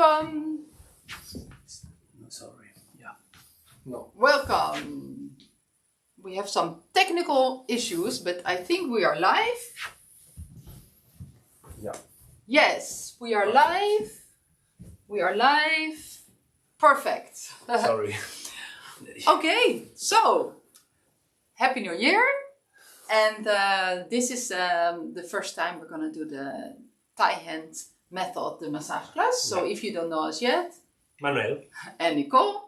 Welcome. Sorry. Yeah. No. Welcome. We have some technical issues, but I think we are live. Yeah. Yes, we are live. We are live. Perfect. Sorry. Okay, so Happy New Year. And this is the first time we're going to do the Thai hand method, the massage class. So if you don't know us yet, Manuel. and Nicole,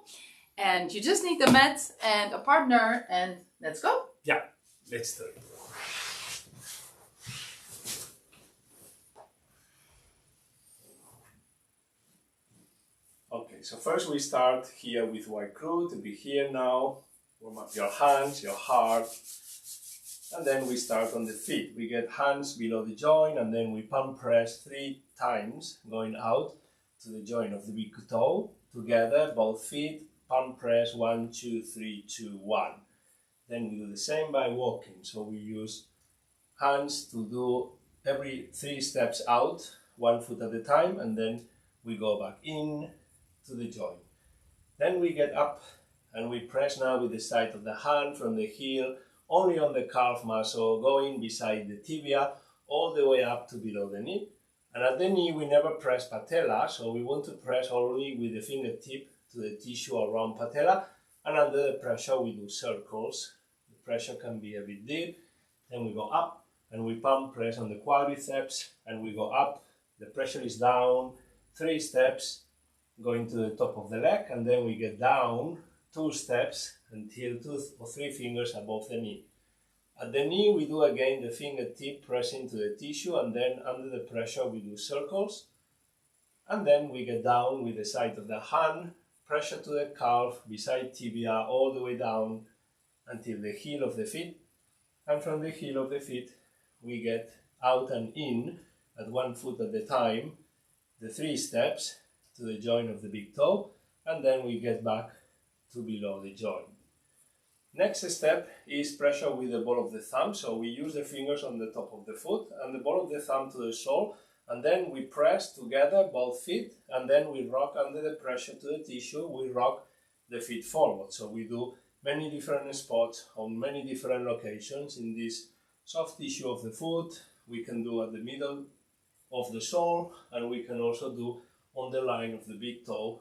and you just need a mat and a partner, and let's go. Yeah, let's do it. Okay, so first we start here with white crew to be here now. Warm up your hands, your heart. And then we start on the feet. We get hands below the joint and then we palm press 3 times going out to the joint of the big toe. Together, both feet, palm press 1, 2, 3, 2, 1. Then we do the same by walking. So we use hands to do every 3 steps out, 1 foot at a time, and then we go back in to the joint. Then we get up and we press now with the side of the hand from the heel only on the calf muscle, going beside the tibia all the way up to below the knee. And at the knee we never press patella, so we want to press only with the fingertip to the tissue around patella, and under the pressure we do circles. The pressure can be a bit deep. Then we go up and we palm press on the quadriceps and we go up. The pressure is down, 3 steps going to the top of the leg, and then we get down 2 steps until 2 or 3 fingers above the knee. At the knee we do again the fingertip pressing to the tissue, and then under the pressure we do circles. And then we get down with the side of the hand, pressure to the calf, beside tibia, all the way down until the heel of the feet. And from the heel of the feet we get out and in at 1 foot at a time, the 3 steps to the joint of the big toe, and then we get back to below the joint. Next step is pressure with the ball of the thumb. So we use the fingers on the top of the foot and the ball of the thumb to the sole, and then we press together both feet, and then we rock under the pressure to the tissue. We rock the feet forward. So we do many different spots on many different locations in this soft tissue of the foot. We can do at the middle of the sole, and we can also do on the line of the big toe.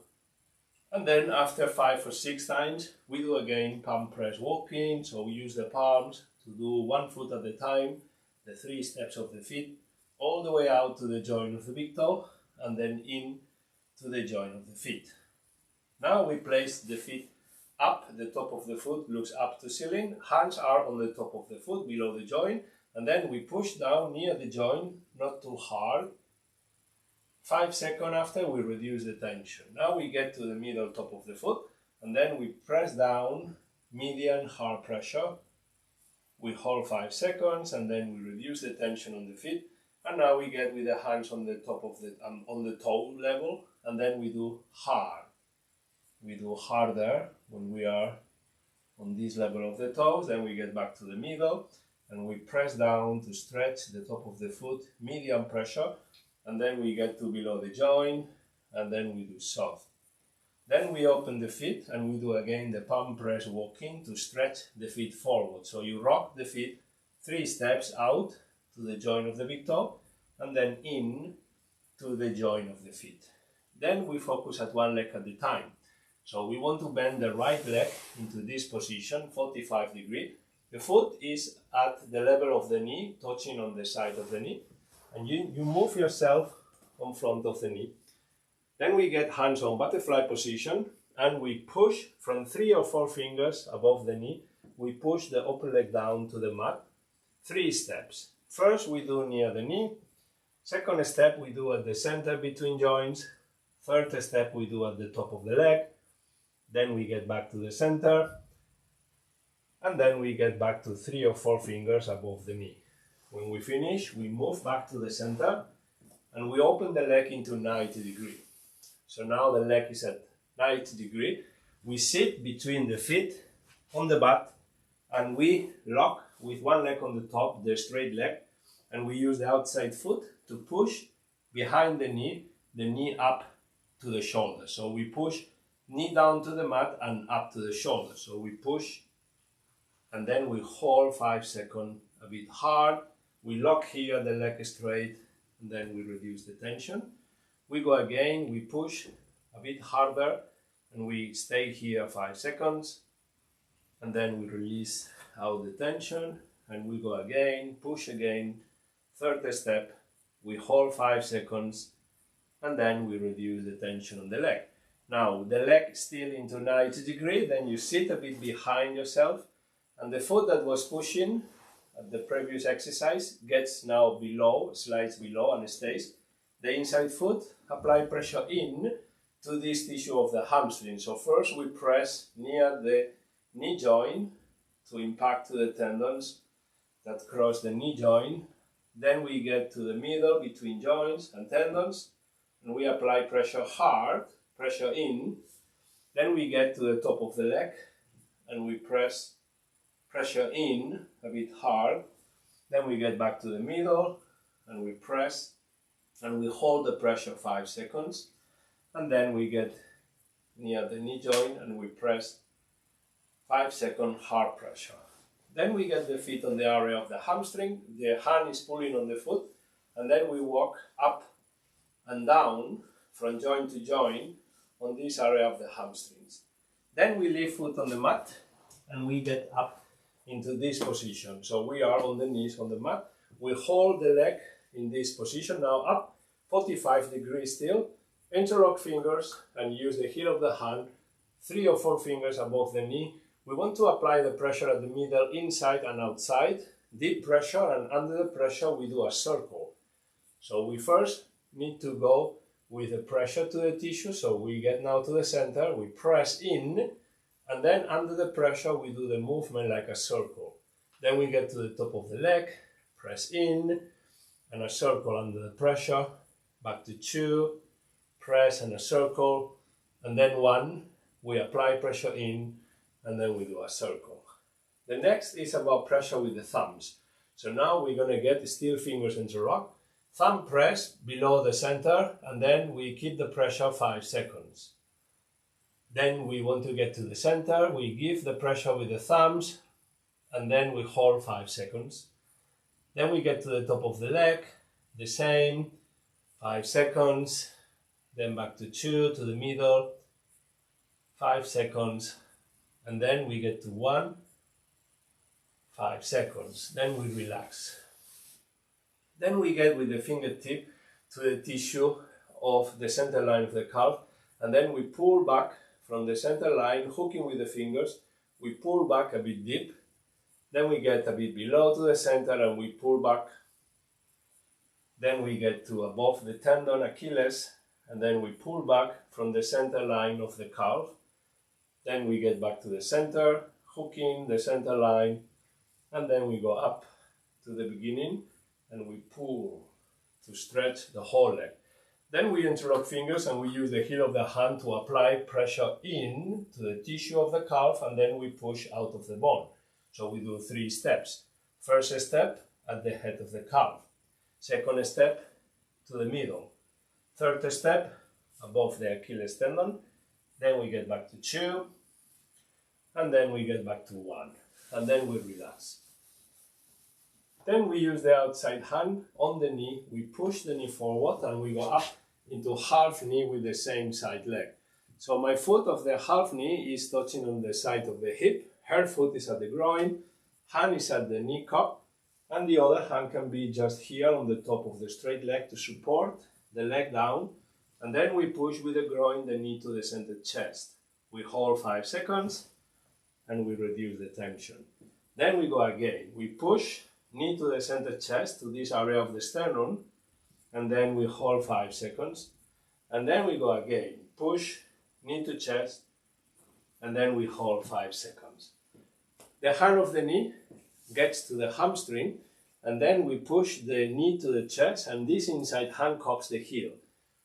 And then after 5 or 6 times, we do again palm press walking. So we use the palms to do 1 foot at a time, the 3 steps of the feet, all the way out to the joint of the big toe, and then in to the joint of the feet. Now we place the feet up, the top of the foot looks up to ceiling, hands are on the top of the foot below the joint, and then we push down near the joint, not too hard. 5 seconds after, we reduce the tension. Now we get to the middle top of the foot, and then we press down, medium hard pressure. We hold 5 seconds, and then we reduce the tension on the feet. And now we get with the hands on the top of the on the toe level, and then we do hard. We do harder when we are on this level of the toes. Then we get back to the middle, and we press down to stretch the top of the foot, medium pressure. And then we get to below the joint, and then we do soft. Then we open the feet and we do again the palm press walking to stretch the feet forward. So you rock the feet 3 steps out to the joint of the big toe, and then in to the joint of the feet. Then we focus at 1 leg at a time. So we want to bend the right leg into this position, 45 degrees. The foot is at the level of the knee, touching on the side of the knee. And you move yourself on front of the knee. Then we get hands on butterfly position, and we push from 3 or 4 fingers above the knee. We push the upper leg down to the mat. 3 steps. First we do near the knee. Second step we do at the center between joints. Third step we do at the top of the leg. Then we get back to the center. And then we get back to 3 or 4 fingers above the knee. When we finish, we move back to the center and we open the leg into 90 degrees. So now the leg is at 90 degrees. We sit between the feet on the butt and we lock with 1 leg on the top, the straight leg, and we use the outside foot to push behind the knee up to the shoulder. So we push knee down to the mat and up to the shoulder. So we push and then we hold 5 seconds a bit hard. We lock here the leg straight and then we reduce the tension. We go again, we push a bit harder and we stay here 5 seconds and then we release out the tension and we go again, push again. Third step, we hold 5 seconds and then we reduce the tension on the leg. Now the leg still into 90 degrees, then you sit a bit behind yourself and the foot that was pushing at the previous exercise gets now below, slides below and stays. The inside foot, apply pressure in to this tissue of the hamstring. So first we press near the knee joint to impact to the tendons that cross the knee joint. Then we get to the middle between joints and tendons and we apply pressure hard, pressure in. Then we get to the top of the leg and we press pressure in a bit hard. Then we get back to the middle and we press and we hold the pressure 5 seconds. And then we get near the knee joint and we press 5 seconds hard pressure. Then we get the feet on the area of the hamstring, the hand is pulling on the foot, and then we walk up and down from joint to joint on this area of the hamstrings. Then we leave foot on the mat and we get up into this position. So we are on the knees on the mat. We hold the leg in this position, now up 45 degrees still. Interlock fingers and use the heel of the hand 3 or 4 fingers above the knee. We want to apply the pressure at the middle, inside and outside. Deep pressure, and under the pressure we do a circle. So we first need to go with the pressure to the tissue. So we get now to the center, we press in, and then under the pressure we do the movement like a circle. Then we get to the top of the leg, press in, and a circle under the pressure, back to 2, press and a circle, and then 1, we apply pressure in, and then we do a circle. The next is about pressure with the thumbs. So now we're going to get the steel fingers interlock, thumb press below the center, and then we keep the pressure 5 seconds. Then we want to get to the center, we give the pressure with the thumbs, and then we hold 5 seconds. Then we get to the top of the leg, the same, 5 seconds, then back to 2, to the middle, 5 seconds, and then we get to 1, 5 seconds, then we relax. Then we get with the fingertip to the tissue of the center line of the calf, and then we pull back from the center line, hooking with the fingers, we pull back a bit deep, then we get a bit below to the center and we pull back, then we get to above the tendon, Achilles, and then we pull back from the center line of the calf. Then we get back to the center, hooking the center line, and then we go up to the beginning and we pull to stretch the whole leg. Then we interlock fingers and we use the heel of the hand to apply pressure in to the tissue of the calf, and then we push out of the bone. So we do 3 steps. First step at the head of the calf. Second step to the middle. Third step above the Achilles tendon. Then we get back to 2, and then we get back to 1, and then we relax. Then we use the outside hand on the knee, we push the knee forward and we go up into half knee with the same side leg. So my foot of the half knee is touching on the side of the hip, her foot is at the groin, hand is at the knee cup, and the other hand can be just here on the top of the straight leg to support the leg down, and then we push with the groin the knee to the center chest. We hold 5 seconds and we reduce the tension. Then we go again, we push knee to the center chest, to this area of the sternum, and then we hold 5 seconds, and then we go again, push knee to chest, and then we hold 5 seconds. The hand of the knee gets to the hamstring, and then we push the knee to the chest, and this inside hand cups the heel.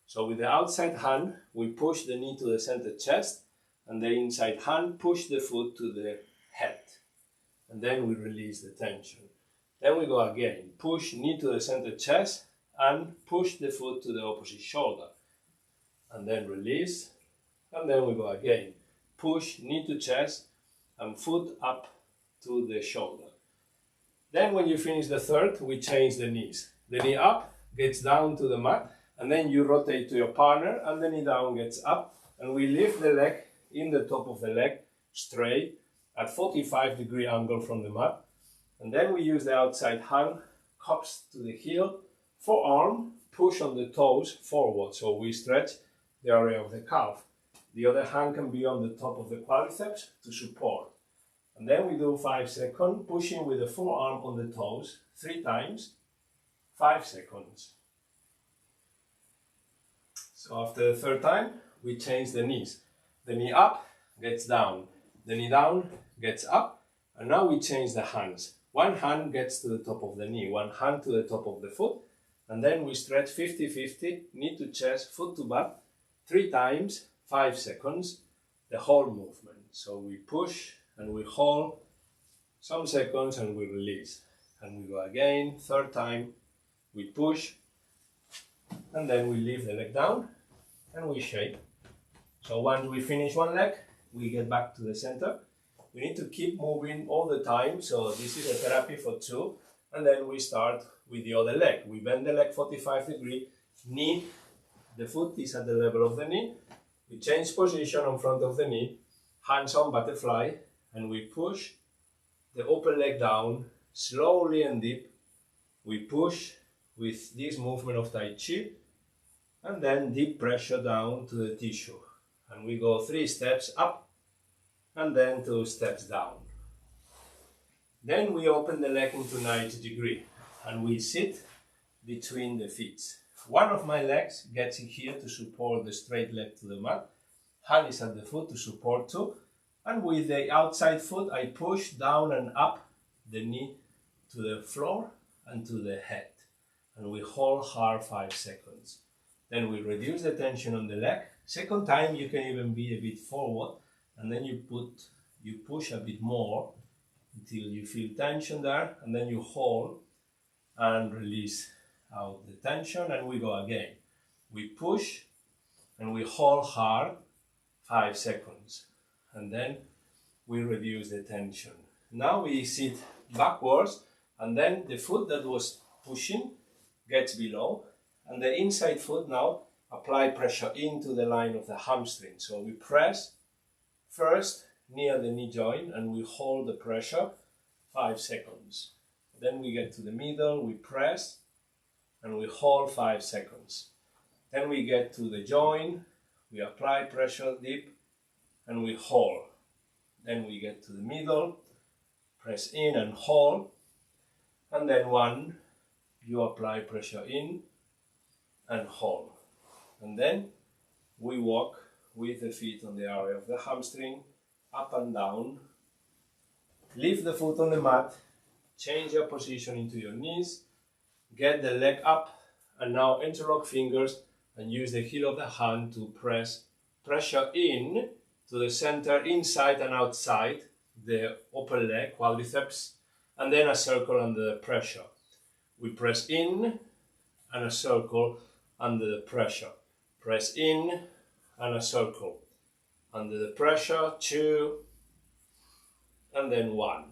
So with the outside hand, we push the knee to the center chest, and the inside hand push the foot to the head, and then we release the tension. Then we go again, push knee to the center chest, and push the foot to the opposite shoulder. and then release, and then we go again. Push, knee to chest, and foot up to the shoulder. Then when you finish the third, we change the knees. The knee up gets down to the mat, and then you rotate to your partner, and the knee down gets up, and we lift the leg in the top of the leg, straight, at 45-degree angle from the mat. And then we use the outside hand, cups to the heel, forearm, push on the toes forward, so we stretch the area of the calf. The other hand can be on the top of the quadriceps to support. And then we do 5 seconds, pushing with the forearm on the toes, 3 times, 5 seconds. So after the third time, we change the knees. The knee up gets down, the knee down gets up, and now we change the hands. One hand gets to the top of the knee, one hand to the top of the foot, and then we stretch 50-50, knee to chest, foot to butt, 3 times, 5 seconds, the whole movement. So we push and we hold some seconds and we release. And we go again, third time, we push, and then we leave the leg down and we shake. So once we finish one leg, we get back to the center. We need to keep moving all the time, so this is a therapy for 2, and then we start with the other leg. We bend the leg 45 degrees, knee, the foot is at the level of the knee. We change position in front of the knee, hands on butterfly, and we push the upper leg down, slowly and deep. We push with this movement of Tai Chi, and then deep pressure down to the tissue. And we go 3 steps up, and then 2 steps down. Then we open the leg into 90 degrees, and we sit between the feet. One of my legs gets in here to support the straight leg to the mat. Hand is at the foot to support too. And with the outside foot, I push down and up the knee to the floor and to the head. And we hold hard 5 seconds. Then we reduce the tension on the leg. Second time, you can even be a bit forward. And then you push a bit more until you feel tension there. And then you hold and release out the tension, and we go again. We push and we hold hard 5 seconds, and then we reduce the tension. Now we sit backwards, and then the foot that was pushing gets below, and the inside foot now apply pressure into the line of the hamstring. So we press first near the knee joint and we hold the pressure 5 seconds. Then we get to the middle, we press and we hold 5 seconds. Then we get to the joint, we apply pressure deep and we hold. Then we get to the middle, press in and hold, and then one, you apply pressure in and hold. And then we walk with the feet on the area of the hamstring, up and down. Lift the foot on the mat, change your position into your knees, get the leg up, and now interlock fingers and use the heel of the hand to press pressure in to the center, inside and outside the upper leg, quadriceps, and then a circle under the pressure. We press in and a circle under the pressure. Press in and a circle under the pressure, 2, and then 1.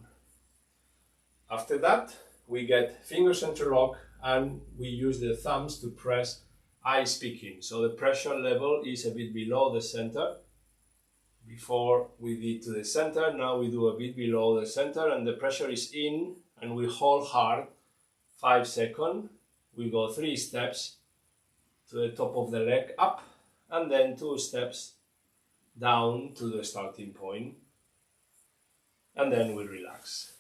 After that, we get fingers interlock and we use the thumbs to press eyes peeking. So the pressure level is a bit below the center. Before we did to the center, now we do a bit below the center and the pressure is in and we hold hard 5 seconds. We go 3 steps to the top of the leg up and then 2 steps down to the starting point, and then we relax.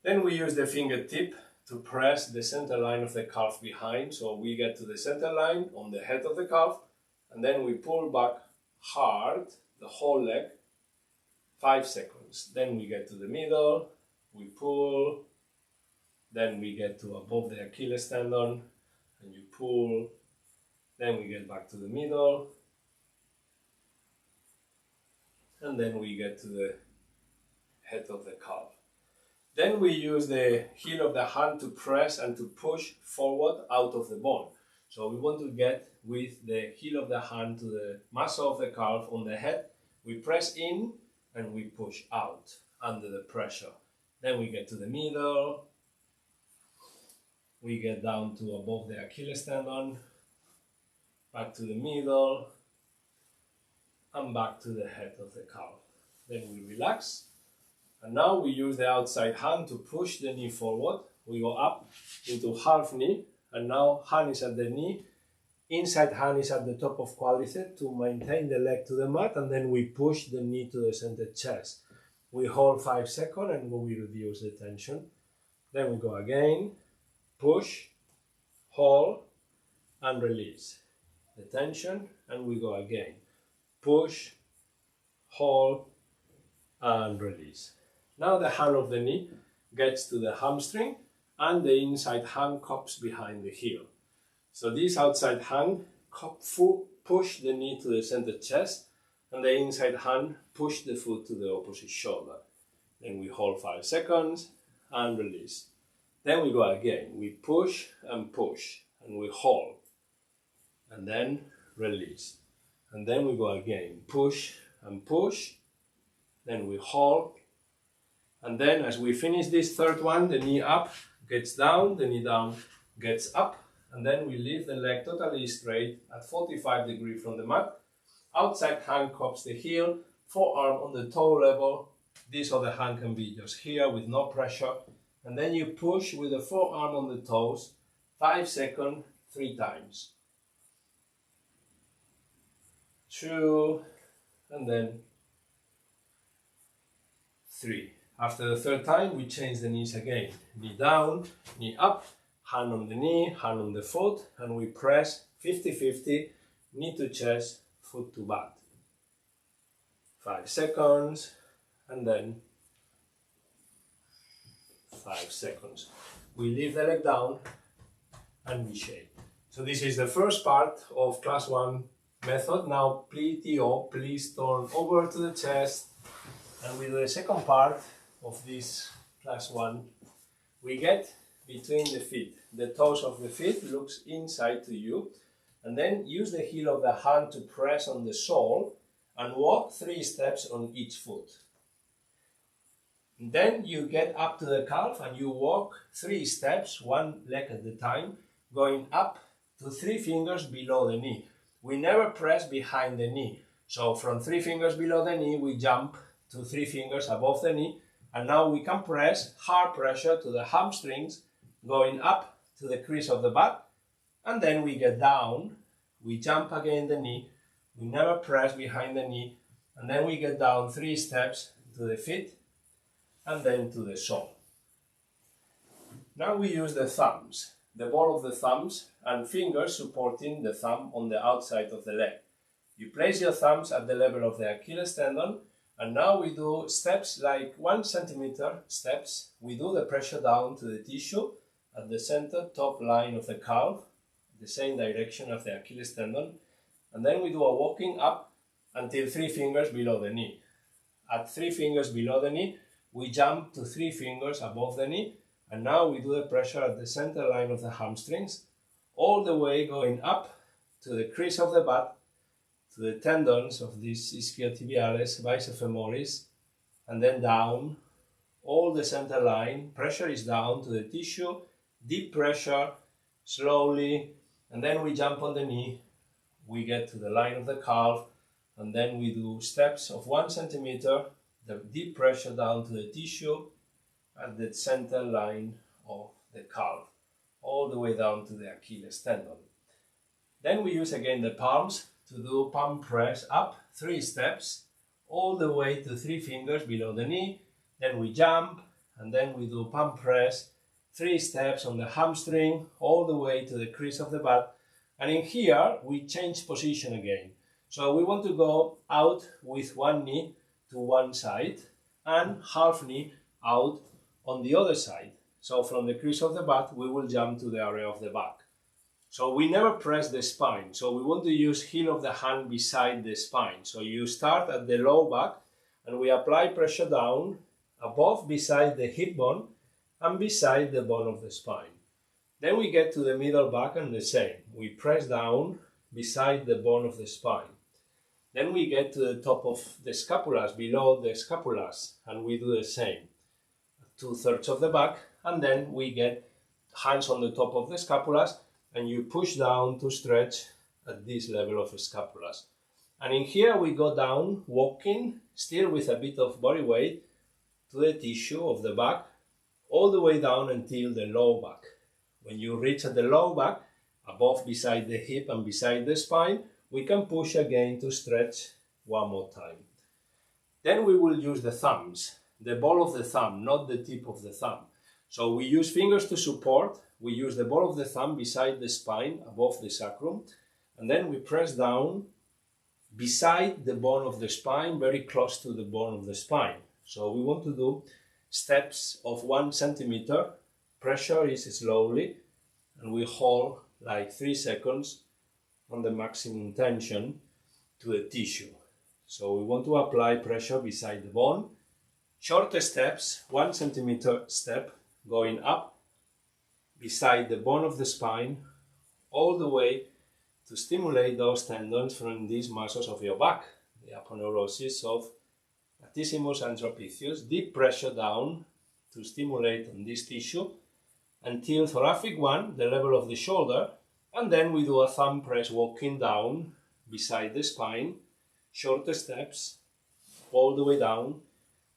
Then we use the fingertip to press the center line of the calf behind, so we get to the center line on the head of the calf, and then we pull back hard the whole leg 5 seconds. Then we get to the middle, we pull, then we get to above the Achilles tendon and you pull, then we get back to the middle, and then we get to the head of the calf. Then we use the heel of the hand to press and to push forward out of the bone. So we want to get with the heel of the hand to the muscle of the calf on the head. We press in and we push out under the pressure. Then we get to the middle. We get down to above the Achilles tendon, back to the middle, and back to the head of the calf. Then we relax. And now we use the outside hand to push the knee forward. We go up into half knee, and now hand is at the knee. Inside hand is at the top of quadricep to maintain the leg to the mat, and then we push the knee to the center chest. We hold 5 seconds and we reduce the tension. Then we go again, push, hold, and release the tension, and we go again. Push, hold, and release. Now the hand of the knee gets to the hamstring and the inside hand cups behind the heel. So this outside hand push the knee to the center chest, and the inside hand push the foot to the opposite shoulder. Then we hold 5 seconds and release. Then we go again. We push, and we hold, and then release. And then we go again. Push and push, then we hold, and then as we finish this third one, the knee up gets down, the knee down gets up, and then we lift the leg totally straight at 45 degrees from the mat. Outside hand cups the heel, forearm on the toe level. This other hand can be just here with no pressure. And then you push with the forearm on the toes, 5 seconds, 3 times. 2, and then 3. After the third time, we change the knees again. Knee down, knee up, hand on the knee, hand on the foot, and we press 50-50, knee to chest, foot to butt. 5 seconds, and then 5 seconds. We leave the leg down and we shake. So this is the first part of class 1 method. Now please turn over to the chest, and we do the second part of this class 1. We get between the feet. The toes of the feet looks inside to you, and then use the heel of the hand to press on the sole and walk 3 steps on each foot. Then you get up to the calf and you walk 3 steps, 1 leg at a time, going up to 3 fingers below the knee. We never press behind the knee. So from 3 fingers below the knee, we jump to 3 fingers above the knee, and now we can press hard pressure to the hamstrings, going up to the crease of the butt, and then we get down, we jump again the knee, we never press behind the knee, and then we get down 3 steps to the feet, and then to the sole. Now we use the thumbs, the ball of the thumbs and fingers supporting the thumb on the outside of the leg. You place your thumbs at the level of the Achilles tendon, and now we do steps like 1 centimeter steps. We do the pressure down to the tissue at the center top line of the calf, the same direction of the Achilles tendon, and then we do a walking up until 3 fingers below the knee. At 3 fingers below the knee, we jump to 3 fingers above the knee, and now we do the pressure at the center line of the hamstrings, all the way going up to the crease of the butt, to the tendons of these ischiotibiales, biceps femoris, and then down, all the center line, pressure is down to the tissue, deep pressure, slowly, and then we jump on the knee, we get to the line of the calf, and then we do steps of 1 centimeter, the deep pressure down to the tissue at the center line of the calf, all the way down to the Achilles tendon. Then we use again the palms to do palm press up 3 steps, all the way to 3 fingers below the knee. Then we jump, and then we do palm press 3 steps on the hamstring, all the way to the crease of the butt. And in here, we change position again. So we want to go out with 1 knee to one side and half knee out on the other side. So from the crease of the butt, we will jump to the area of the back. So we never press the spine. So we want to use heel of the hand beside the spine. So you start at the low back and we apply pressure down, above, beside the hip bone and beside the bone of the spine. Then we get to the middle back and the same. We press down beside the bone of the spine. Then we get to the top of the scapulas, below the scapulas, and we do the same. 2/3 of the back, and then we get hands on the top of the scapulas, and you push down to stretch at this level of scapulas. And in here we go down, walking, still with a bit of body weight, to the tissue of the back, all the way down until the low back. When you reach at the low back, above beside the hip and beside the spine, we can push again to stretch one more time. Then we will use the thumbs, the ball of the thumb, not the tip of the thumb. So we use fingers to support, we use the ball of the thumb beside the spine, above the sacrum, and then we press down beside the bone of the spine, very close to the bone of the spine. So we want to do steps of 1 centimeter. Pressure is slowly, and we hold like 3 seconds on the maximum tension to the tissue. So we want to apply pressure beside the bone. Shorter steps, 1 centimeter step, going up beside the bone of the spine, all the way to stimulate those tendons from these muscles of your back, the aponeurosis of latissimus and trapezius. Deep pressure down to stimulate on this tissue until thoracic 1, the level of the shoulder, and then we do a thumb press walking down beside the spine, shorter steps, all the way down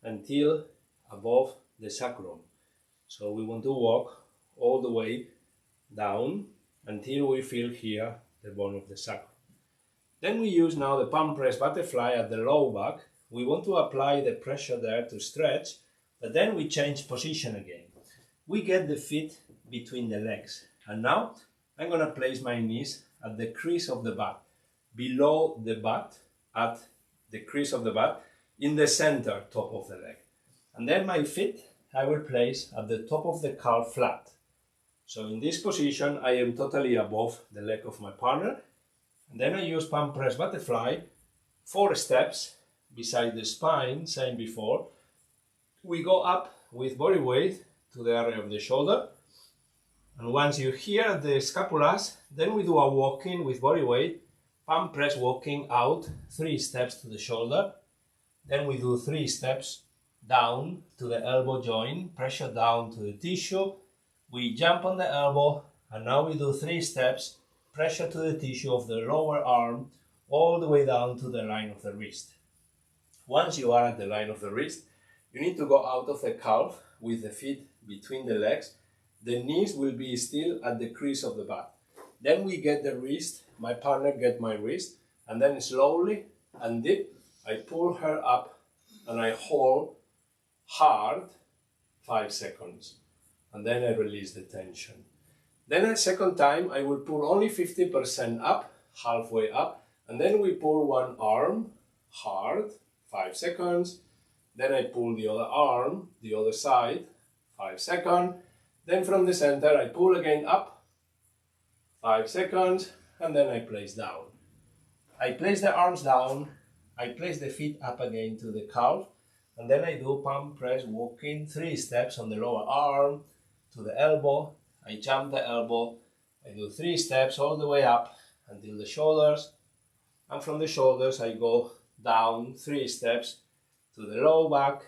until above the sacrum. So we want to walk all the way down until we feel here the bone of the sacrum. Then we use now the palm press butterfly at the low back. We want to apply the pressure there to stretch, but then we change position again. We get the feet between the legs. And now I'm going to place my knees at the crease of the butt, below the butt, at the crease of the butt, in the center top of the leg. And then my feet I will place at the top of the calf flat. So in this position I am totally above the leg of my partner. And then I use palm press butterfly, 4 steps beside the spine, same before. We go up with body weight to the area of the shoulder. And once you're here at the scapulas, then we do a walking with body weight, palm press walking out, 3 steps to the shoulder. Then we do 3 steps down to the elbow joint, pressure down to the tissue. We jump on the elbow, and now we do 3 steps, pressure to the tissue of the lower arm, all the way down to the line of the wrist. Once you are at the line of the wrist, you need to go out of the calf with the feet between the legs. The knees will be still at the crease of the butt. Then we get the wrist, my partner get my wrist, and then slowly and deep, I pull her up and I hold hard 5 seconds. And then I release the tension. Then a second time, I will pull only 50% up, halfway up, and then we pull one arm hard, 5 seconds. Then I pull the other arm, the other side, 5 seconds. Then from the center, I pull again up, 5 seconds, and then I place down. I place the arms down, I place the feet up again to the calf, and then I do palm press walking, 3 steps on the lower arm to the elbow. I jump the elbow, I do 3 steps all the way up until the shoulders, and from the shoulders I go down 3 steps to the low back,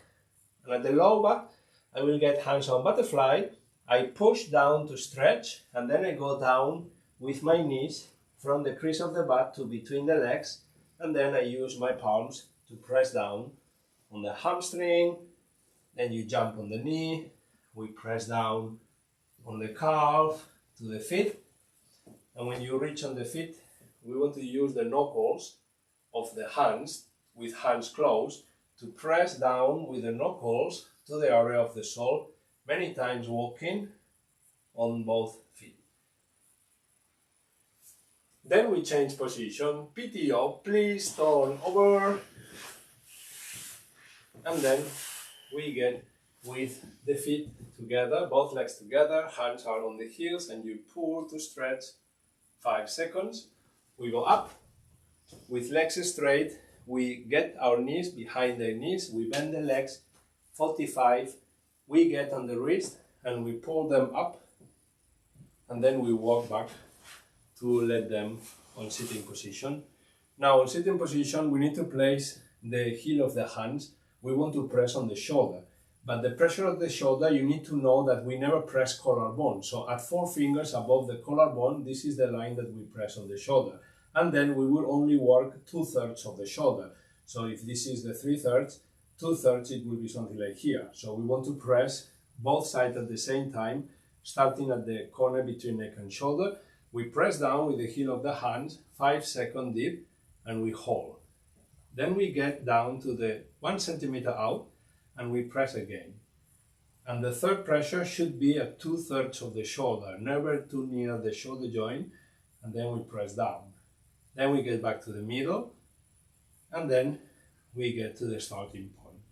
and at the low back I will get hands on butterfly. I push down to stretch, and then I go down with my knees from the crease of the butt to between the legs, and then I use my palms to press down on the hamstring. Then you jump on the knee, we press down on the calf to the feet, and when you reach on the feet, we want to use the knuckles of the hands with hands closed to press down with the knuckles to the area of the sole, many times walking on both feet. Then we change position, PTO, please turn over, and then we get with the feet together, both legs together, hands are on the heels, and you pull to stretch 5 seconds. We go up with legs straight, we get our knees behind the knees, we bend the legs 45, we get on the wrist and we pull them up and then we walk back to let them on sitting position. Now on sitting position we need to place the heel of the hands. We want to press on the shoulder, but the pressure of the shoulder, you need to know that we never press collarbone. So at 4 fingers above the collarbone, this is the line that we press on the shoulder, and then we will only work 2/3 of the shoulder. So if this is the 3/3, 2/3 it will be something like here. So we want to press both sides at the same time, starting at the corner between neck and shoulder. We press down with the heel of the hands, 5-second dip, and we hold. Then we get down to the 1 centimeter out, and we press again. And the third pressure should be at 2/3 of the shoulder, never too near the shoulder joint, and then we press down. Then we get back to the middle, and then we get to the starting point.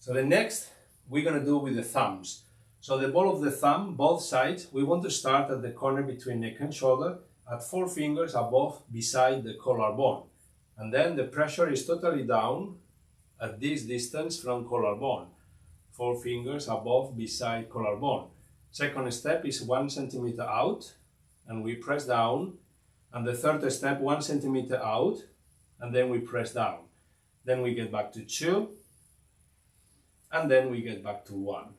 So the next we're going to do with the thumbs. So the ball of the thumb, both sides, we want to start at the corner between neck and shoulder at 4 fingers above beside the collarbone. And then the pressure is totally down at this distance from collarbone. 4 fingers above beside collarbone. Second step is 1 centimeter out, and we press down. And the third step, 1 centimeter out, and then we press down. Then we get back to 2, and then we get back to 1.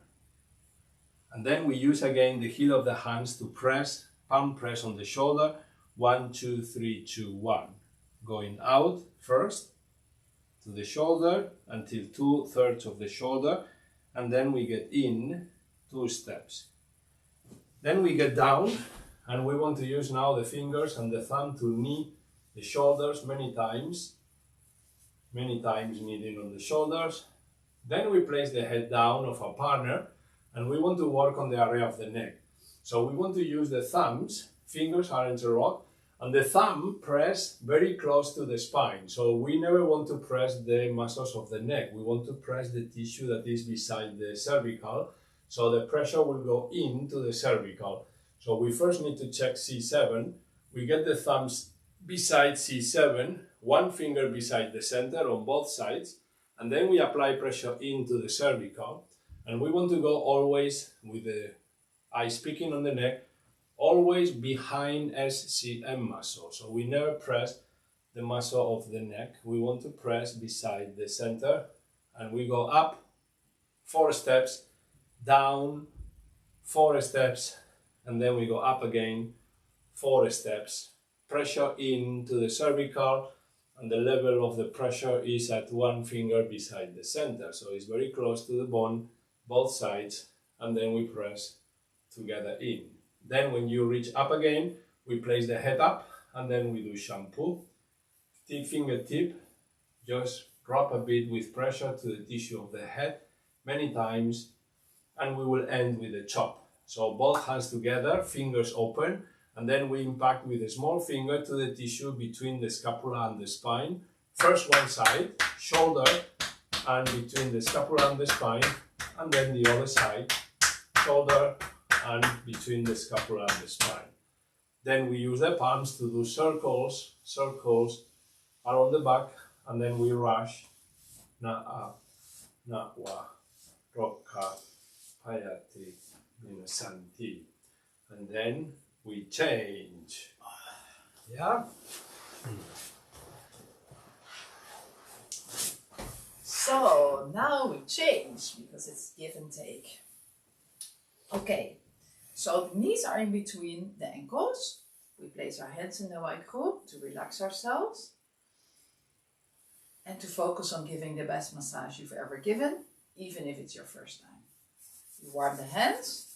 And then we use again the heel of the hands to press, palm press on the shoulder, 1, 2, 3, 2, 1. Going out first to the shoulder until 2/3 of the shoulder, and then we get in 2 steps. Then we get down, and we want to use now the fingers and the thumb to knee the shoulders many times kneading on the shoulders. Then we place the head down of our partner, and we want to work on the area of the neck. So we want to use the thumbs, fingers are interlocked, and the thumb press very close to the spine. So we never want to press the muscles of the neck. We want to press the tissue that is beside the cervical, so the pressure will go into the cervical. So we first need to check C7. We get the thumbs beside C7, 1 finger beside the center on both sides, and then we apply pressure into the cervical. And we want to go always with the eyes peeking on the neck, always behind SCM muscle. So we never press the muscle of the neck. We want to press beside the center, and we go up 4 steps, down 4 steps, and then we go up again 4 steps. Pressure into the cervical, and the level of the pressure is at 1 finger beside the center. So it's very close to the bone, both sides, and then we press together in. Then when you reach up again, we place the head up, and then we do shampoo. Fingertip, just rub a bit with pressure to the tissue of the head many times, and we will end with a chop. So both hands together, fingers open, and then we impact with a small finger to the tissue between the scapula and the spine. First one side, shoulder, and between the scapula and the spine, and then the other side, shoulder, and between the scapula and the spine. Then we use the palms to do circles. Circles are on the back, and then we rush na-a, na-wa, rokka, payati, minasanti. And then we change. Yeah? So now we change because it's give and take. Okay, so the knees are in between the ankles. We place our hands in the wide group to relax ourselves and to focus on giving the best massage you've ever given, even if it's your first time. You warm the hands,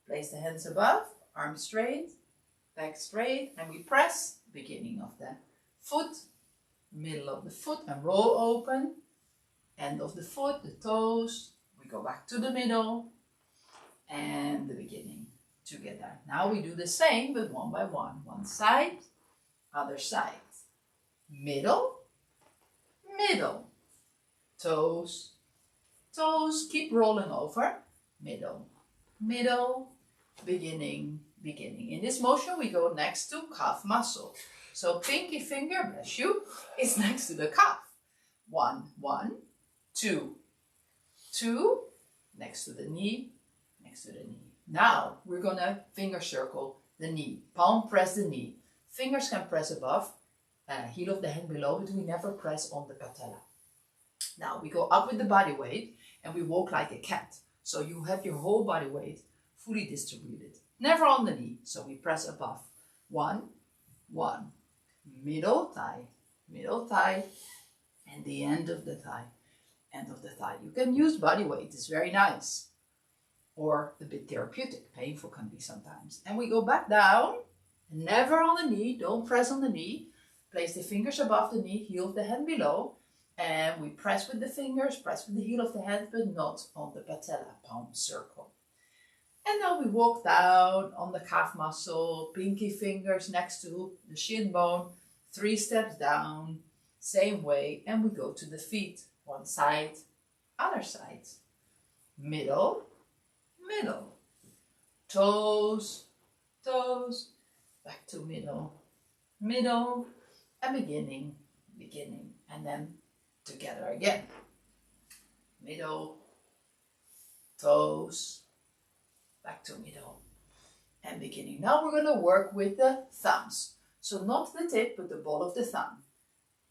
place the hands above, arms straight, back straight, and we press beginning of the foot, middle of the foot, and roll open. End of the foot, the toes, we go back to the middle, and the beginning together. Now we do the same, but one by one. One side, other side. Middle, middle. Toes, toes, keep rolling over. Middle, middle, beginning, beginning. In this motion, we go next to calf muscle. So pinky finger, bless you, is next to the calf. 1, 1, 2, 2, next to the knee, next to the knee. Now we're gonna finger circle the knee, palm press the knee. Fingers can press above, heel of the hand below, but we never press on the patella. Now we go up with the body weight and we walk like a cat. So you have your whole body weight fully distributed. Never on the knee, so we press above. 1, 1, middle thigh, and the end of the thigh, end of the thigh. You can use body weight, it's very nice. Or a bit therapeutic, painful can be sometimes. And we go back down, never on the knee, don't press on the knee. Place the fingers above the knee, heel of the hand below. And we press with the fingers, press with the heel of the hand, but not on the patella, palm circle. And now we walk down on the calf muscle, pinky fingers next to the shin bone, 3 steps down, same way, and we go to the feet. One side, other side. Middle, middle. Toes, toes, back to middle, middle, and beginning, beginning, and then together again. Middle, toes, back to middle, and beginning. Now we're going to work with the thumbs. So not the tip, but the ball of the thumb.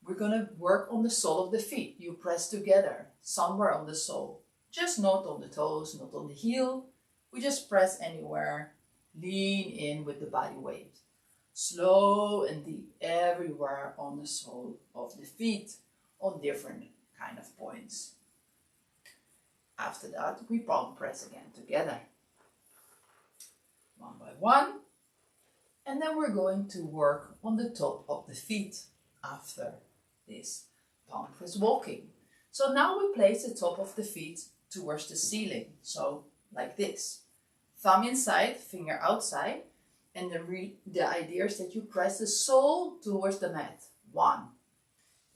We're going to work on the sole of the feet. You press together, somewhere on the sole. Just not on the toes, not on the heel. We just press anywhere. Lean in with the body weight. Slow and deep everywhere on the sole of the feet, on different kind of points. After that, we palm press again together. One by one. And then we're going to work on the top of the feet after this palm press walking. So now we place the top of the feet towards the ceiling. So like this. Thumb inside, finger outside. And the idea is that you press the sole towards the mat. 1.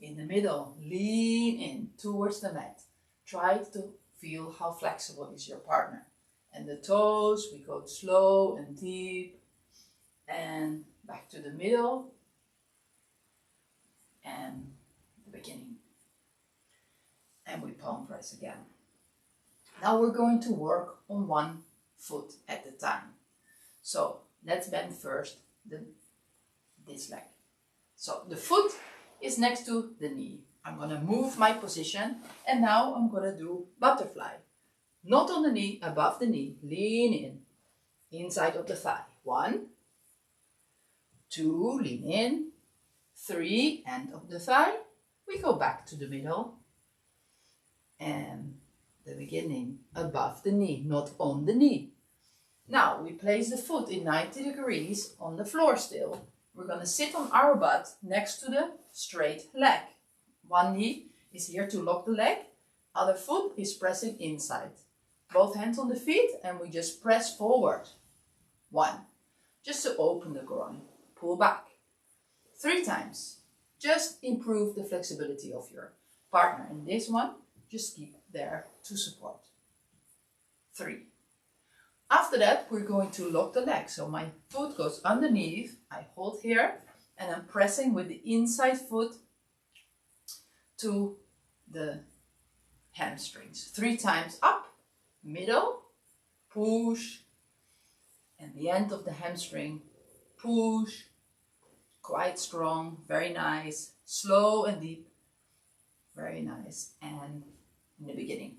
In the middle, lean in towards the mat. Try to feel how flexible is your partner. And the toes, we go slow and deep. And back to the middle. And the beginning. And we palm press again. Now we're going to work on one foot at a time. So let's bend first this leg. So the foot is next to the knee. I'm going to move my position and now I'm going to do butterfly. Not on the knee, above the knee. Lean in. Inside of the thigh. 1, 2, lean in. 3, end of the thigh. We go back to the middle. And the beginning, above the knee, not on the knee. Now we place the foot in 90 degrees on the floor still. We're going to sit on our butt next to the straight leg. One knee is here to lock the leg. Other foot is pressing inside. Both hands on the feet and we just press forward. 1. Just to open the groin. Pull back. 3 times. Just improve the flexibility of your partner. And this one, just keep there to support. 3. After that, we're going to lock the leg. So my foot goes underneath. I hold here and I'm pressing with the inside foot to the hamstrings. 3 times up, middle, push, and the end of the hamstring, push, quite strong, very nice, slow and deep, very nice, and in the beginning.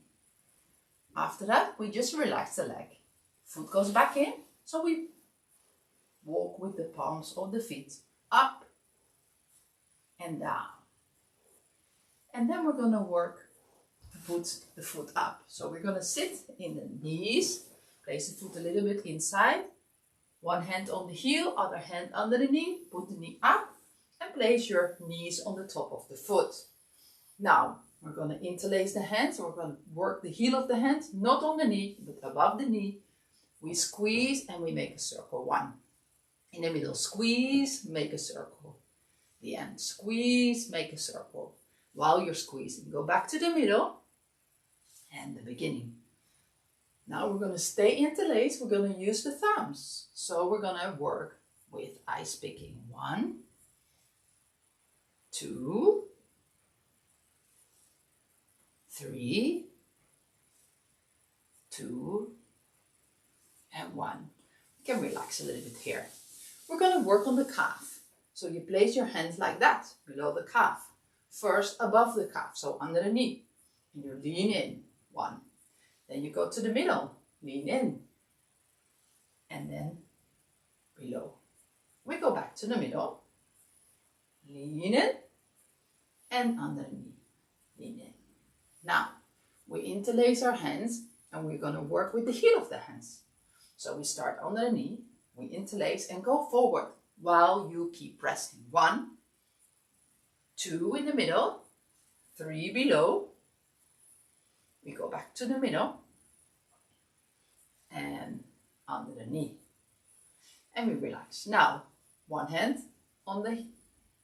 After that, we just relax the leg. Foot goes back in, so we walk with the palms of the feet up and down. And then we're going to work to put the foot up. So we're going to sit in the knees, place the foot a little bit inside, one hand on the heel, other hand under the knee, put the knee up and place your knees on the top of the foot. Now we're going to interlace the hands, so we're going to work the heel of the hand, not on the knee, but above the knee. We squeeze and we make a circle. 1. In the middle, squeeze, make a circle. The end, squeeze, make a circle. While you're squeezing, go back to the middle and the beginning. Now we're going to stay interlaced. We're going to use the thumbs. So we're going to work with ice picking. 1, 2, 3, 2, and and 1. You can relax a little bit here. We're going to work on the calf. So you place your hands like that, below the calf. First above the calf, so under the knee. And you lean in, 1. Then you go to the middle, lean in. And then below. We go back to the middle, lean in, and under the knee, lean in. Now, we interlace our hands and we're going to work with the heel of the hands. So we start under the knee, we interlace and go forward while you keep pressing. 1, 2 in the middle, 3 below. We go back to the middle and under the knee. And we relax. Now, one hand on the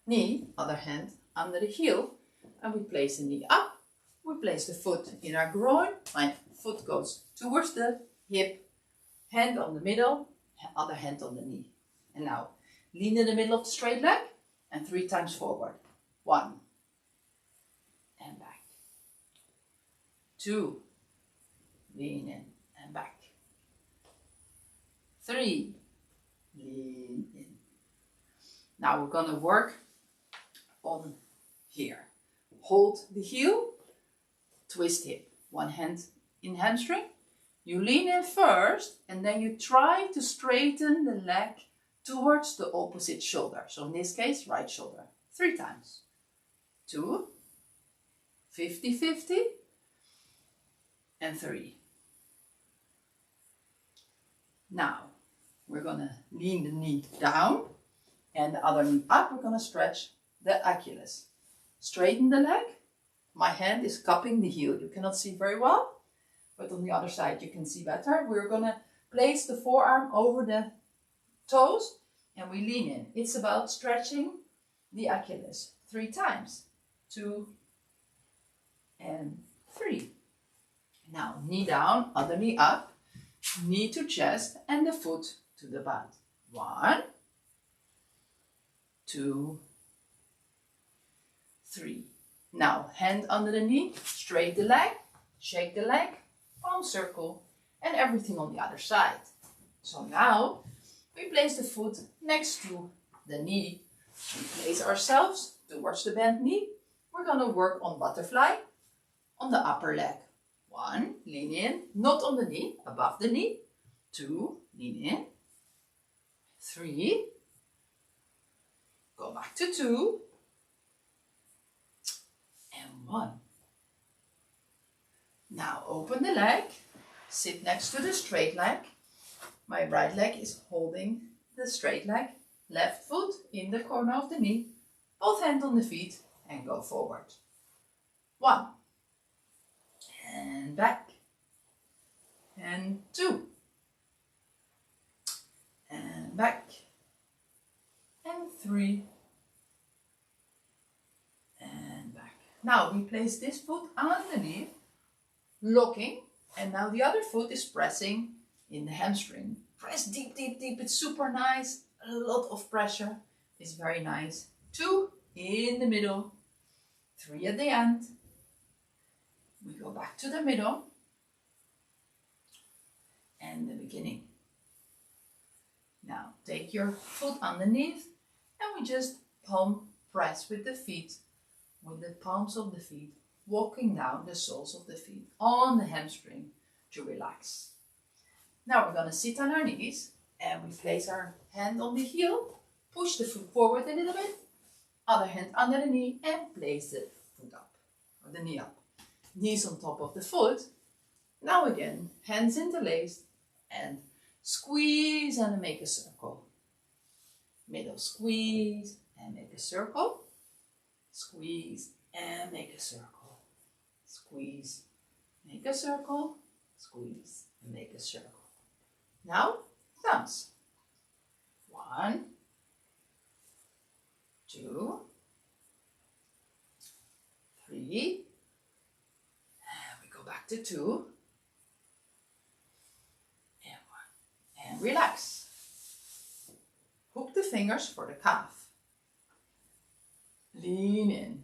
knee, other hand under the heel, and we place the knee up. We place the foot in our groin. My foot goes towards the hip, hand on the middle, other hand on the knee. And now, lean in the middle of the straight leg and 3 times forward. 1 and back. 2, lean in and back. 3, lean in. Now we're going to work on here. Hold the heel, twist hip. One hand in hamstring. You lean in first and then you try to straighten the leg towards the opposite shoulder. So in this case, right shoulder. 3 times. 2, 50-50, and 3. Now, we're going to lean the knee down and the other knee up. We're going to stretch the Achilles. Straighten the leg. My hand is cupping the heel. You cannot see very well, but on the other side you can see better. We're going to place the forearm over the toes and we lean in. It's about stretching the Achilles. 3 times. 2 and 3. Now, knee down, other knee up, knee to chest and the foot to the butt. 1, 2, 3. Now, hand under the knee, straight the leg, shake the leg, palm circle, and everything on the other side. So now, we place the foot next to the knee. We place ourselves towards the bent knee. We're going to work on butterfly on the upper leg. 1, lean in, not on the knee, above the knee. 2, lean in. 3, go back to 2. And 1. Now open the leg, sit next to the straight leg. My right leg is holding the straight leg, left foot in the corner of the knee, both hands on the feet and go forward. 1. And back. And 2. And back. And 3. And back. Now we place this foot underneath, locking, and now the other foot is pressing in the hamstring. Press deep, deep, deep. It's super nice. A lot of pressure. It's very nice. 2 in the middle. 3 at the end. We go back to the middle. And the beginning. Now take your foot underneath and we just palm press with the feet, with the palms of the feet, walking down the soles of the feet on the hamstring to relax. Now we're going to sit on our knees and we place our hand on the heel, push the foot forward a little bit, other hand under the knee and place the foot up, or the knee up. Knees on top of the foot. Now again, hands interlaced and squeeze and make a circle. Middle squeeze and make a circle. Squeeze and make a circle. Squeeze, make a circle. Squeeze and make a circle. Now, thumbs. 1, 2, 3, and we go back to 2, and 1, and relax. Hook the fingers for the calf. Lean in.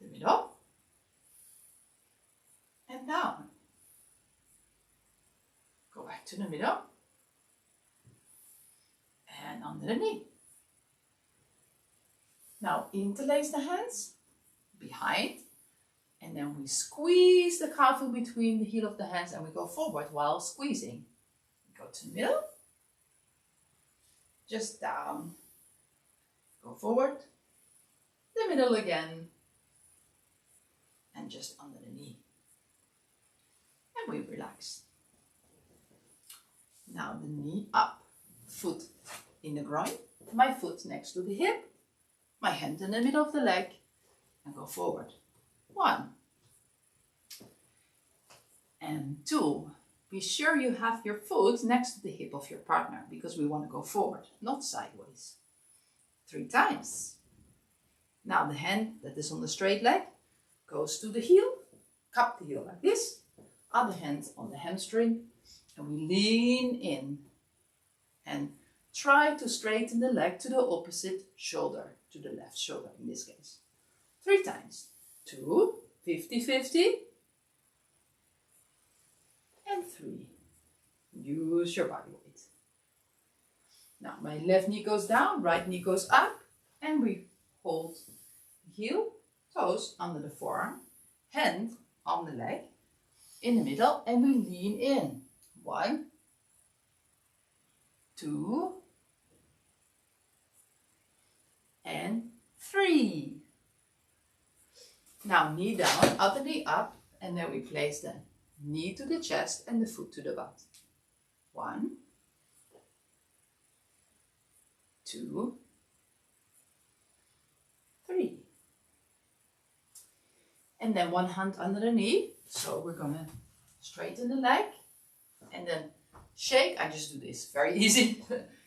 The middle, and down. Go back to the middle, and under the knee. Now interlace the hands behind, and then we squeeze the calf in between the heel of the hands, and we go forward while squeezing. Go to the middle, just down, go forward, the middle again, and just under the knee. And we relax. Now the knee up, foot in the groin, my foot next to the hip, my hand in the middle of the leg, and go forward. 1 and 2. Be sure you have your foot next to the hip of your partner, because we want to go forward, not sideways. 3 times. Now the hand that is on the straight leg goes to the heel, cup the heel like this, other hand on the hamstring, and we lean in and try to straighten the leg to the opposite shoulder, to the left shoulder in this case. 3 times. 2, 50-50, and 3. Use your body weight. Now my left knee goes down, right knee goes up, and we hold heel, toes under the forearm, hand on the leg, in the middle, and we lean in. 1, 2, and 3. Now knee down, other knee up, and then we place the knee to the chest and the foot to the butt. 1, 2, 3. And then one hand under the knee. So we're gonna straighten the leg and then shake. I just do this, very easy.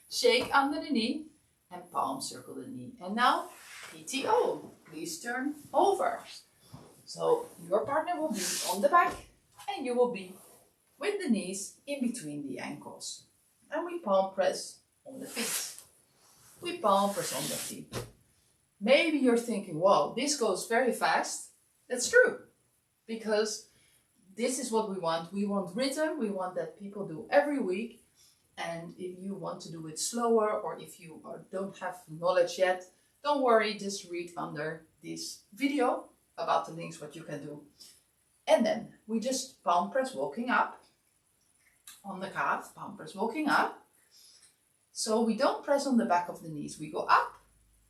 Shake under the knee and palm circle the knee. And now PTO, please turn over. So your partner will be on the back and you will be with the knees in between the ankles. And we palm press on the feet. We palm press on the feet. Maybe you're thinking, wow, this goes very fast. That's true, because this is what we want. We want rhythm. We want that people do every week. And if you want to do it slower, or if you don't have knowledge yet, don't worry, just read under this video about the links what you can do. And then we just palm press walking up on the calf, palm press walking up. So we don't press on the back of the knees. We go up,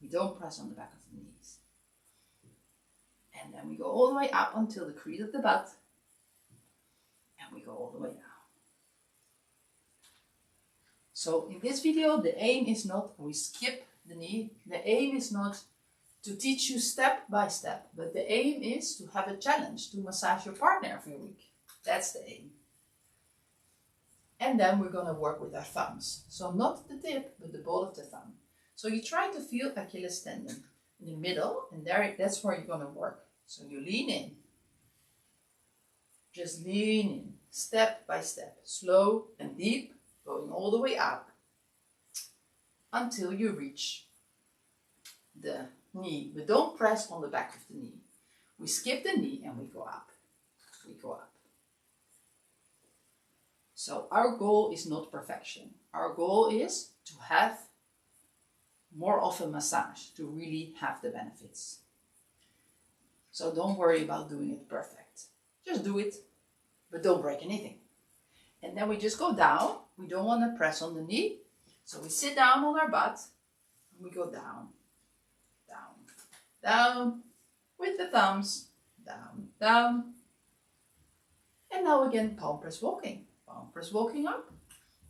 we don't press on the back of the knees. And then we go all the way up until the crease of the butt. And we go all the way down. So in this video, the aim is not, we skip the knee. The aim is not to teach you step by step, but the aim is to have a challenge, to massage your partner every week. That's the aim. And then we're going to work with our thumbs. So not the tip, but the ball of the thumb. So you try to feel Achilles tendon in the middle, and that's where you're going to work. So you lean in. Just lean in, step by step, slow and deep, going all the way up until you reach the knee. But don't press on the back of the knee. We skip the knee and we go up. We go up. So our goal is not perfection. Our goal is to have more of a massage, to really have the benefits. So don't worry about doing it perfect. Just do it, but don't break anything. And then we just go down. We don't want to press on the knee. So we sit down on our butt and we go down, down, down with the thumbs, down, down. And now again, palm press walking. Palm press walking up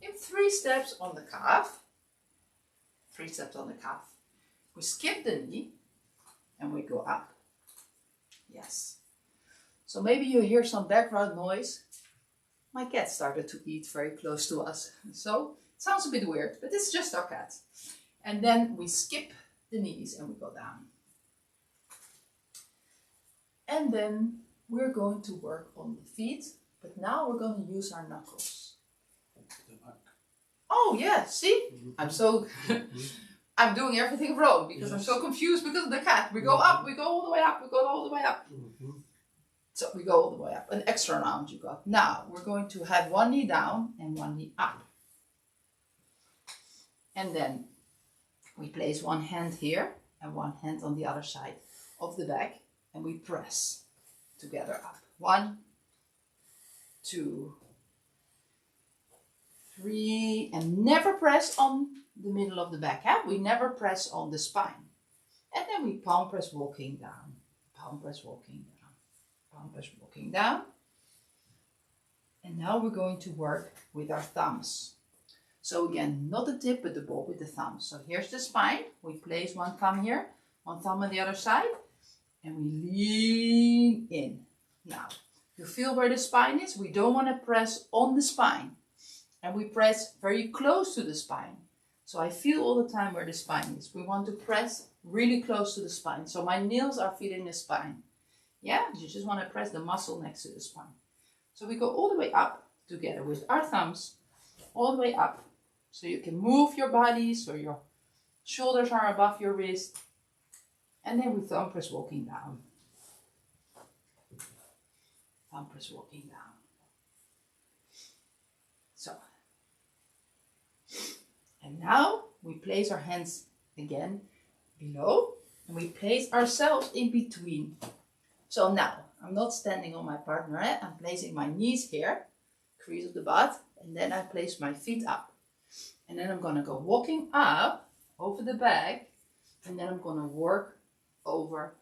in 3 steps on the calf. 3 steps on the calf. We skip the knee and we go up. Yes. So maybe you hear some background noise. My cat started to eat very close to us. So it sounds a bit weird, but it's just our cat. And then we skip the knees and we go down. And then we're going to work on the feet, but now we're going to use our knuckles. Oh yeah, see? I'm doing everything wrong because I'm so confused because of the cat. We go up, we go all the way up, we go all the way up. So we go all the way up. An extra round you got. Now we're going to have one knee down and one knee up. And then we place one hand here and one hand on the other side of the back. And we press together up. 1, 2, 3. And never press on the middle of the back. We never press on the spine. And then we palm press walking down. Palm press walking down. Palm press walking down. And now we're going to work with our thumbs. So again, not the tip, but the ball with the thumb. So here's the spine. We place one thumb here, one thumb on the other side. And we lean in. Now, you feel where the spine is? We don't want to press on the spine. And we press very close to the spine. So I feel all the time where the spine is. We want to press really close to the spine. So my nails are feeling the spine. Yeah, you just want to press the muscle next to the spine. So we go all the way up together with our thumbs, all the way up. So you can move your body so your shoulders are above your wrist. And then we thumb press walking down. Thumb press walking down. So. And now we place our hands again below. And we place ourselves in between. So now, I'm not standing on my partner. I'm placing my knees here. Crease of the butt. And then I place my feet up. And then I'm going to go walking up over the back. And then I'm going to work over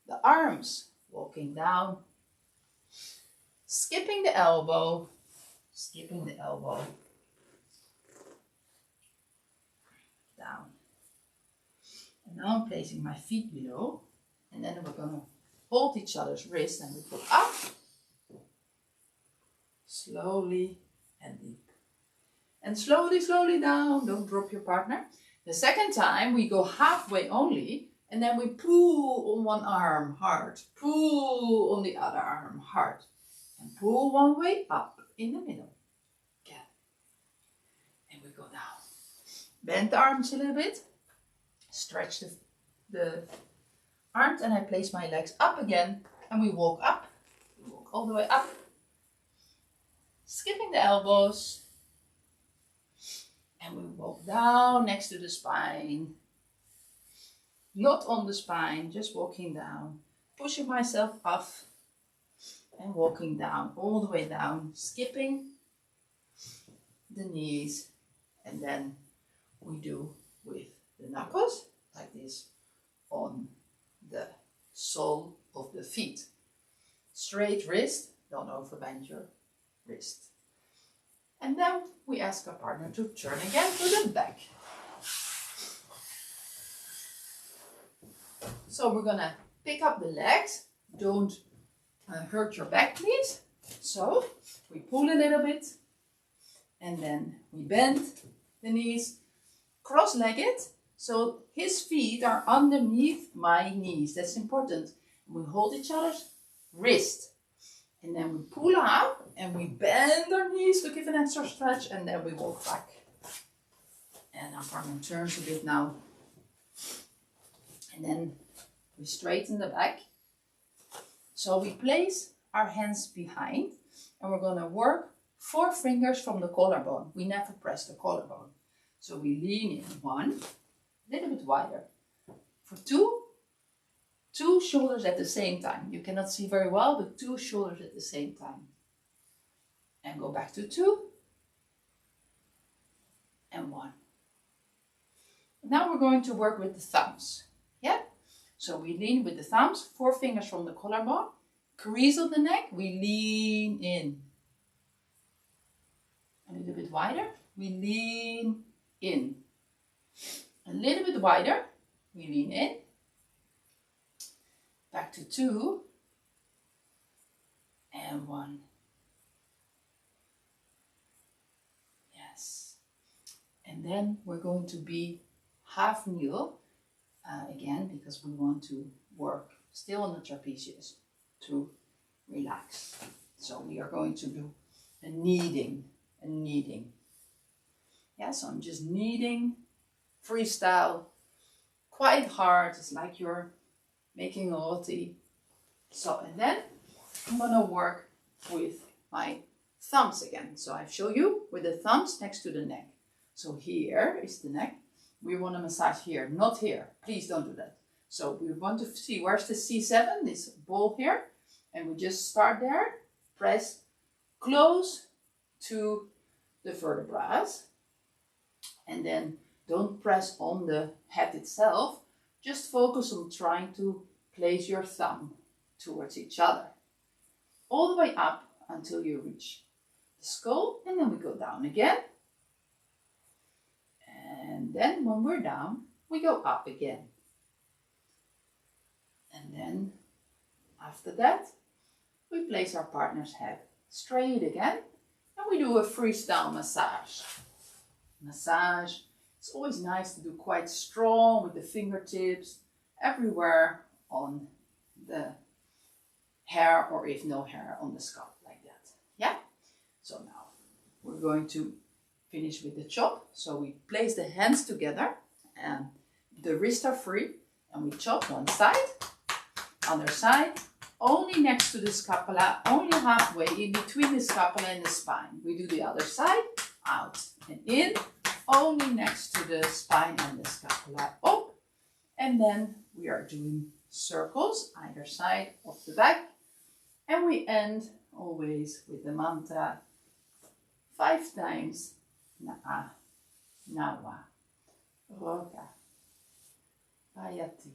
the arms. Walking down. Skipping the elbow. Skipping the elbow. Down. And now I'm placing my feet below. And then we're going to hold each other's wrist and we go up. Slowly and deep. And slowly, slowly down. Don't drop your partner. The second time we go halfway only. And then we pull on one arm hard. Pull on the other arm hard. And pull one way up in the middle. Again. And we go down. Bend the arms a little bit. Stretch the arms. And I place my legs up again. And we walk up. We walk all the way up. Skipping the elbows. And we walk down next to the spine. Not on the spine, just walking down. Pushing myself up. And walking down, all the way down. Skipping the knees. And then we do with the knuckles, like this, on the sole of the feet. Straight wrist, don't overbend your wrist. And then we ask our partner to turn again to the back. So we're gonna pick up the legs. Don't hurt your back, please. So we pull a little bit and then we bend the knees, cross-legged. So his feet are underneath my knees. That's important. We hold each other's wrist. And then we pull up and we bend our knees to give an extra stretch. And then we walk back. And our partner turns a bit now. And then we straighten the back. So we place our hands behind. And we're going to work 4 fingers from the collarbone. We never press the collarbone. So we lean in 1, a little bit wider. For 2 shoulders at the same time. You cannot see very well, but 2 shoulders at the same time. And go back to 2. And 1. Now we're going to work with the thumbs. Yeah? So we lean with the thumbs, 4 fingers from the collarbone. Crease of the neck, we lean in. A little bit wider, we lean in. A little bit wider, we lean in. Back to 2. And 1. Yes. And then we're going to be half kneel again, because we want to work still on the trapezius to relax. So we are going to do a kneading. Yeah, so I'm just kneading, freestyle, quite hard. It's like you're making a roti. So, and then I'm gonna work with my thumbs again. So I show you with the thumbs next to the neck. So here is the neck. We want to massage here, not here. Please don't do that. So we want to see where's the C7, this ball here. And we just start there, press close to the vertebrae. And then don't press on the head itself. Just focus on trying to place your thumb towards each other. All the way up until you reach the skull, and then we go down again. And then when we're down, we go up again. And then after that, we place our partner's head straight again, and we do a freestyle massage. Massage. It's always nice to do quite strong with the fingertips everywhere on the hair, or if no hair, on the scalp like that. Yeah? So now we're going to finish with the chop. So we place the hands together and the wrists are free, and we chop one side, other side, only next to the scapula, only halfway in between the scapula and the spine. We do the other side, out and in, only next to the spine and the scapula, up. And then we are doing circles either side of the back, and we end always with the mantra 5 times. Na'a, Nawa, Roga, Payati,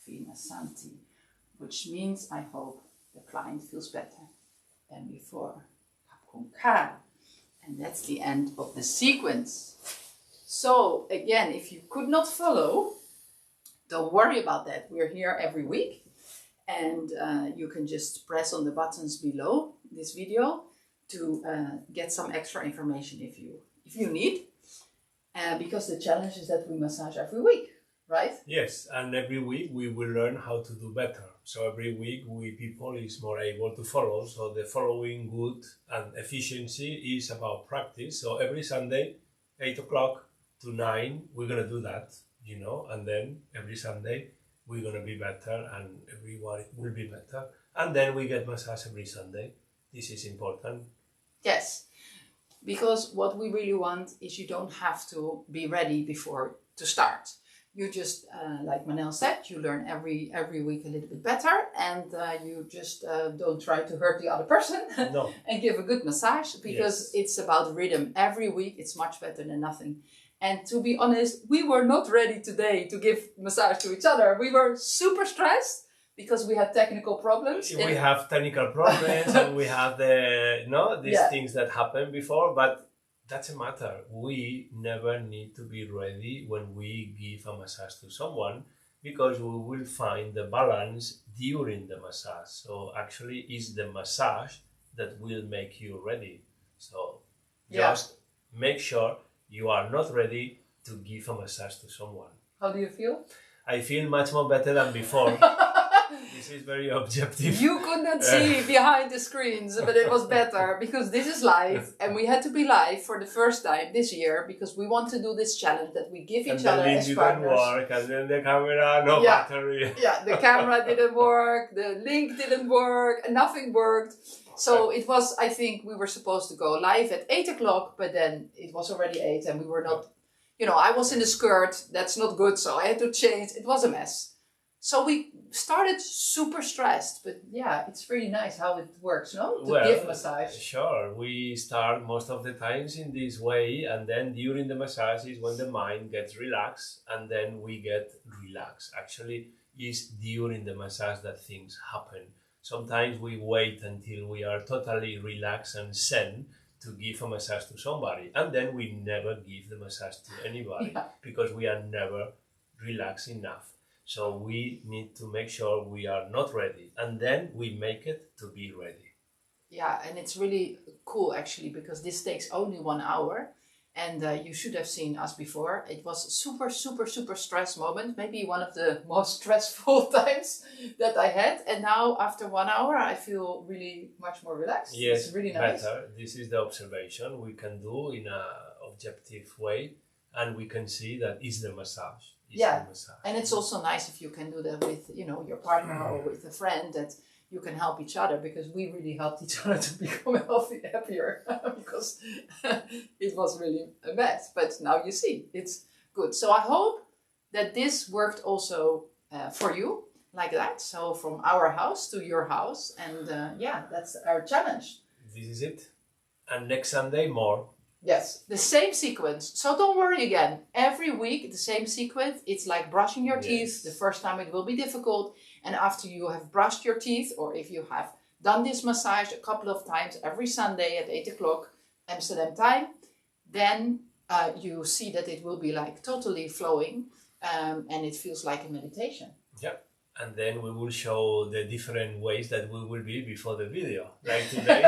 Fina Santi, which means I hope the client feels better than before. Kapkunkara. And that's the end of the sequence. So again, if you could not follow, don't worry about that. We're here every week, and you can just press on the buttons below this video to get some extra information if you need. Because the challenge is that we massage every week, right? Yes, and every week we will learn how to do better. So every week people is more able to follow. So the following good and efficiency is about practice. So every Sunday, 8 o'clock to 9, we're going to do that, you know, and then every Sunday we're going to be better and everyone will be better. And then we get massage every Sunday. This is important. Yes, because what we really want is you don't have to be ready before to start. You just, like Manel said, you learn every week a little bit better, and you just don't try to hurt the other person. No. And give a good massage, because it's about rhythm. Every week it's much better than nothing. And to be honest, we were not ready today to give massage to each other. We were super stressed because we had technical problems. We have technical problems and we have these things that happened before, but doesn't matter. We never need to be ready when we give a massage to someone, because we will find the balance during the massage. So actually it's the massage that will make you ready. So just make sure you are not ready to give a massage to someone. How do you feel? I feel much more better than before. This is very objective. You could not see behind the screens, but it was better because this is live, and we had to be live for the first time this year because we want to do this challenge that we give each other as partners. And the link didn't work, and then the camera, no battery. Yeah, the camera didn't work, the link didn't work, nothing worked. So it was, I think we were supposed to go live at 8 o'clock, but then it was already 8 and we were not, I was in the skirt, that's not good, so I had to change. It was a mess. So we started super stressed, but yeah, it's really nice how it works, no? To give massage. Sure, we start most of the times in this way, and then during the massage is when the mind gets relaxed, and then we get relaxed. Actually, it's during the massage that things happen. Sometimes we wait until we are totally relaxed and zen to give a massage to somebody, and then we never give the massage to anybody because we are never relaxed enough. So we need to make sure we are not ready, and then we make it to be ready. Yeah, and it's really cool actually, because this takes only 1 hour, and you should have seen us before. It was super stress moment, maybe one of the most stressful times that I had. And now after 1 hour, I feel really much more relaxed. Yes, it's really nice. Better. This is the observation we can do in an objective way, and we can see that is the massage. And it's also nice if you can do that with, your partner or with a friend, that you can help each other, because we really helped each other to become happier because it was really a mess. But now you see, it's good. So I hope that this worked also for you like that. So from our house to your house. And yeah, that's our challenge. This is it. And next Sunday, more. Yes, the same sequence. So don't worry again. Every week, the same sequence. It's like brushing your teeth. The first time it will be difficult. And after you have brushed your teeth, or if you have done this massage a couple of times every Sunday at 8 o'clock Amsterdam time, then you see that it will be like totally flowing, and it feels like a meditation. Yeah. And then we will show the different ways that we will be before the video, like today.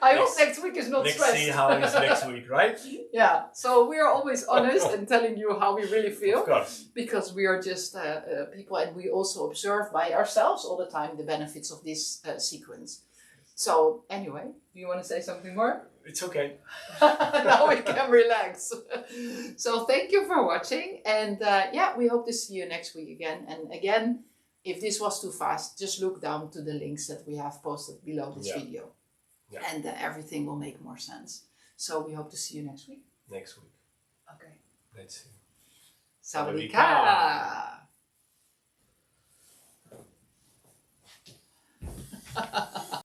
I hope next week is not let's stressed. see how it's next week, right? Yeah, so we are always honest and telling you how we really feel. Of course. Because we are just people, and we also observe by ourselves all the time the benefits of this sequence. So anyway, do you want to say something more? It's okay. Now we can relax. So thank you for watching, and yeah, we hope to see you next week again. And again, if this was too fast, just look down to the links that we have posted below this video. Yeah. And everything will make more sense. So we hope to see you next week. Next week. Okay. Let's see. Sawadee ka!